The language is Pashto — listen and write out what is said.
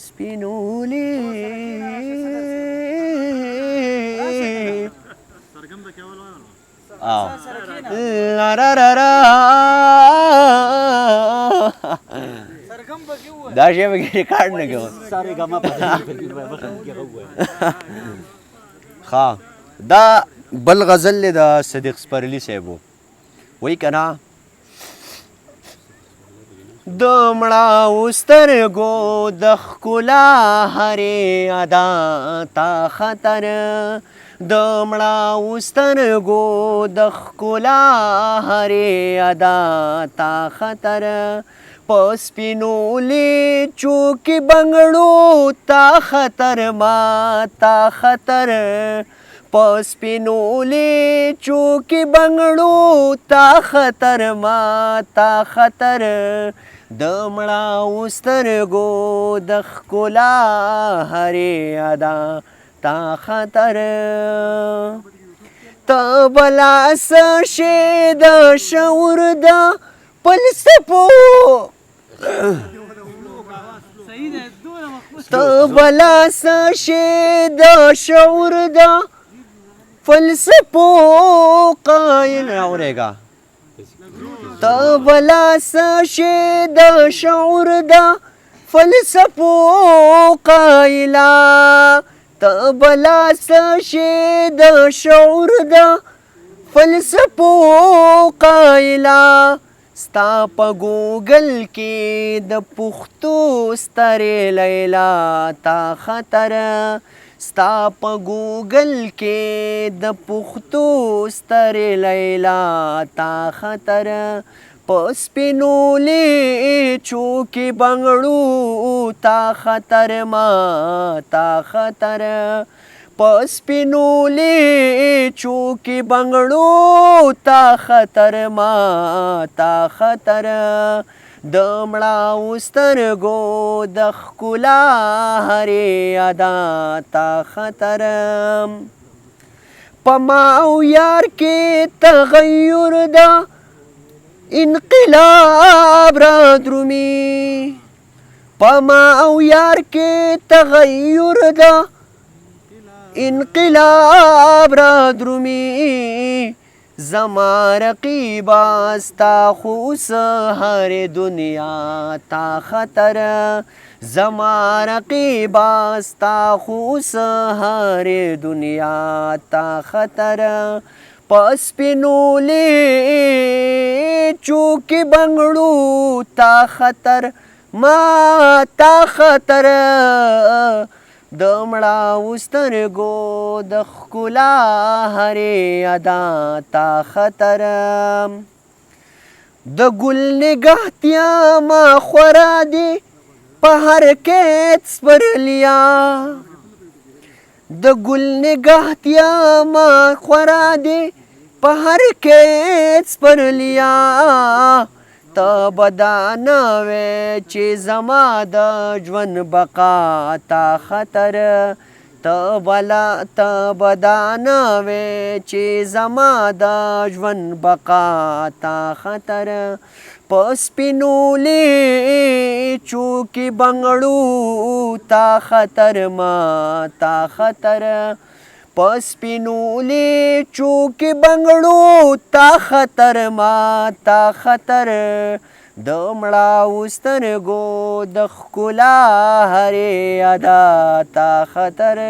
سپینولې دا شی به ریکارډ نه کوم ښه دا بل غزل دی د صدیق سپرلي صاحب وایي که نه د مړاوو سترګو د ښکلا هرې ادا تا خطر د مړاوو سترګو د ښکلا هرې ادا تا خطر په سپینولې چوکې بنګړو تا خطر ما تا خطر په سپینولې چوکې بنګړو تا خطر ما تا خطر د مړاوو سترګو د ښکلا هرې ادا تا خطر ته بلا څه شی د شعور د فلسفو ته بلا څه شی د شعور د فلسفو قایل اورېږه ته بلا څه شی د شعور د فلسفو قایله ته بلا څه شی د شعور د فلسفو قایله ستا په ګوګل کې د پښتو سترې لیلا تا خطر ستا په ګوګل کې د پښتو سترې لیلا تا خطر په سپینولې چوکې بنګړو تا خطر ما تا خطر په سپینولې چوکې بنګړو تا خطر ما تا خطر د مړاوو سترګو د ښکلا هرې ادا تا خطر په ما او یار کې تغیر د انقلاب را درومي په ما او یار کې تغیر د انقلاب را درومي زما رقیبا ستا خو اوس هرې دنیا تا خطر زما رقیبا ستا خو اوس هرې دنیا تا خطر په سپینولې چوکې بنګړو تا خطر ما تا خطر د مړاوو سترګو د ښکلا هرې ادا تا خطر د ګل نګهتیا ما خورا دي په حرکت سپرلیا د ګل نګهتیا ما خورا دي په حرکت سپرلیا ته به دا نه وې چې زما د ژوند بقا تا خطر ته به دا نه وې چې زما د ژوند بقا تا خطر په سپینولې چوکې بنګړو تا خطر ما تا خطر په سپینولې چوکې بنګړو تا خطر ما تا خطر د مړاوو سترګو د ښکلا هرې ادا تا خطر